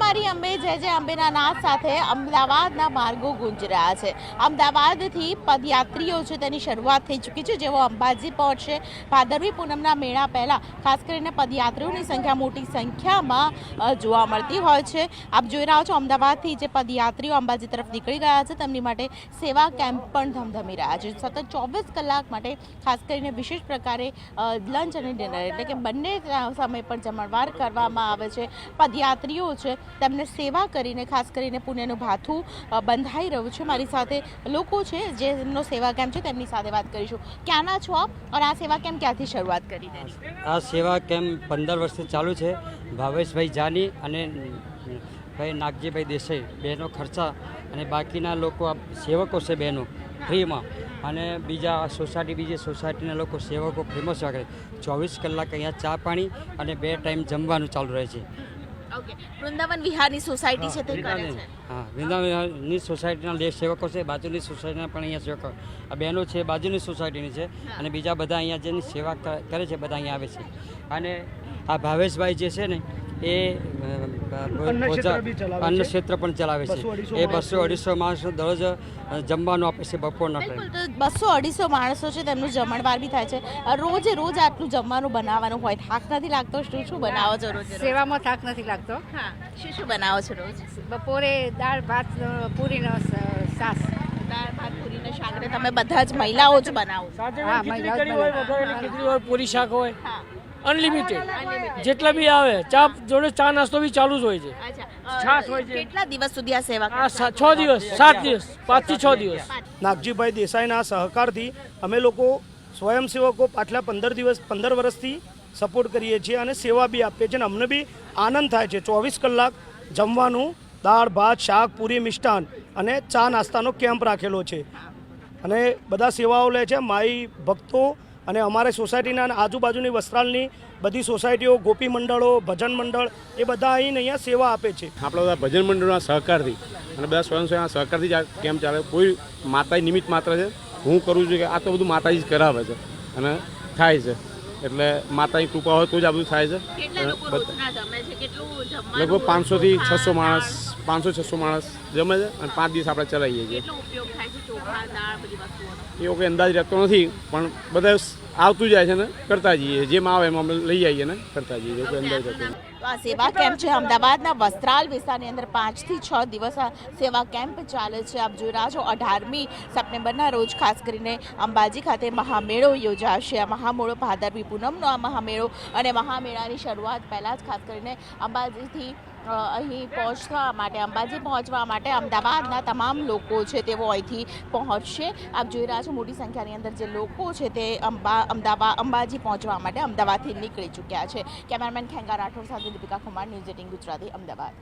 મારી અંબે જય જય અંબેના નાદ સાથે અમદાવાદના માર્ગો ગુંજી રહ્યા છે। અમદાવાદથી પદયાત્રીઓ છે તેની શરૂઆત થઈ ચૂકી છે। જેઓ અંબાજી પહોંચશે ભાદરવી પૂનમના મેળા પહેલાં ખાસ કરીને પદયાત્રીઓની સંખ્યા મોટી સંખ્યામાં જોવા મળતી હોય છે। આપ જોઈ રહ્યા છો અમદાવાદથી જે પદયાત્રીઓ અંબાજી તરફ નીકળી ગયા છે તેમની માટે સેવા કેમ્પ પણ ધમધમી રહ્યા છે। સતત 24 કલાક માટે ખાસ કરીને વિશેષ પ્રકારે લંચ અને ડિનર એટલે કે બંને સમય પર જમણવાર કરવામાં આવે છે। પદયાત્રીઓ છે તેમને સેવા કરીને ખાસ કરીને પુણ્યનું ભાથું બંધાઈ રહ્યું છે। મારી સાથે લોકો છે જેમનો સેવા કેમ્પ છે તેમની સાથે વાત કરીશું। ક્યાંના છો આપ અને આ સેવા કેમ્પ ક્યાંથી શરૂઆત કરી દે? આ સેવા કેમ્પ 15 વર્ષથી ચાલુ છે। ભાવેશભાઈ જાની અને ભાઈ નાગજીભાઈ દેસાઈ બહેનો ખર્ચા અને બાકીના લોકો સેવકો છે બહેનો ફ્રીમાં, અને બીજા બીજી સોસાયટીના લોકો સેવકો ફ્રીમાં સેવા કરે। 24 કલાક અહીંયા ચા પાણી અને 2 ટાઈમ જમવાનું ચાલુ રહે છે। ઓકે, વૃંદાવન વિહારની સોસાયટી છે તે કરે છે? હા, વૃંદાવનની સોસાયટીના સેવકો છે, બાજુની સોસાયટીના પણ અહીંયા સેવકો આ બહેનો છે, બાજુની સોસાયટીની છે, અને બીજા બધા અહીંયા જેની સેવા કરે છે બધા અહીંયા આવે છે। અને આ ભાવેશભાઈ જે છે ને એ અન્ન ક્ષેત્ર પણ ચલાવે છે। એ 200-250 માણસો દરરોજ જમવાનું આપે છે બપોરના ટાઈમ। 200-250 માણસો છે તેમનું જમણવાર બી થાય છે। રોજે રોજ આટલું જમવાનું બનાવવાનું હોય, થાક નથી લાગતો? શું બનાવો છો રોજ? સેવામાં થાક નથી લાગતો। હા, શું બનાવો છો રોજ? બપોરે દાળ ભાત પૂરીનો શાક। દાળ ભાત પૂરીને શાક ને તમે બધા જ મહિલાઓ જ બનાવો? હા, ખીચડી હોય, પૂરી શાક હોય, હા, અનલિમિટેડ જેટલા બી આવે, ચા જોડે ચા નાસ્તો બી ચાલુ જ હોય છે। છાશ હોય છે। કેટલા દિવસ સુધી આ સેવા આ 6 દિવસ 7 દિવસ 5 થી 6 દિવસ। નાગજીભાઈ દેસાઈના સહકારથી અમે લોકો સ્વયંસેવકો પાછલા 15 વર્ષથી સપોર્ટ કરીએ છીએ અને સેવા બી આપીએ છીએ, અને અમને બી આનંદ થાય છે। 24 કલાક જમવાનું, દાળ ભાત શાક પૂરી મિષ્ટાન અને ચા નાસ્તાનો કેમ્પ રાખેલો છે, અને બધા સેવાઓ લે છે। માઈ ભક્તો અને અમારી સોસાયટીના આજુબાજુની વસ્ત્રાલની બધી સોસાયટીઓ, ગોપી મંડળો, ભજન મંડળ એ બધા આવીને અહીંયા સેવા આપે છે। આપણા બધા ભજન મંડળના સહકારથી અને બધા સ્વયંસેવકના સહકારથી જ આ કેમ્પ ચાલે। કોઈ માતાજી નિમિત્ત માત્ર છે, હું કરું છું કે આ તો બધું માતાજી જ કરાવે છે અને થાય છે, એટલે માતાની કૃપા હોય તો જ આ બધું થાય છે। લગભગ 500 થી 600 માણસ 500-600 માણસ જમે છે, અને 5 દિવસ આપણે ચલાવીએ છીએ। એ કોઈ અંદાજ રહેતો નથી, પણ બધા આવતું જાય છે ને કરતા જઈએ, જેમ આવે એમાં અમે લઈ આવીએ ને કરતા જઈએ, કોઈ અંદાજ રહેતો નથી। આ સેવા કેમ્પ છે અમદાવાદના વસ્ત્રાલ વિસ્તારની અંદર 5 થી 6 દિવસ આ સેવા કેમ્પ ચાલે છે। આપ જોઈ રહ્યા છો 18મી સપ્ટેમ્બરના રોજ ખાસ કરીને અંબાજી ખાતે મહામેળો યોજાશે। આ મહામેળો ભાદરવી પૂનમનો આ મહામેળો, અને મહામેળાની શરૂઆત પહેલાં જ ખાસ કરીને અંબાજીથી અહીં અંબાજી પહોંચવા માટે અમદાવાદના તમામ લોકો છે તેઓ અહીંથી પહોંચશે। આપ જોઈ રહ્યા છો મોટી સંખ્યાની અંદર જે લોકો છે તે અંબાજી પહોંચવા માટે અમદાવાદથી નીકળી ચૂક્યા છે। કેમેરામેન ખેંગા રાઠોડ સાથે દીપિકા કુમાર, ન્યૂઝ 18 ગુજરાતી, અમદાવાદ।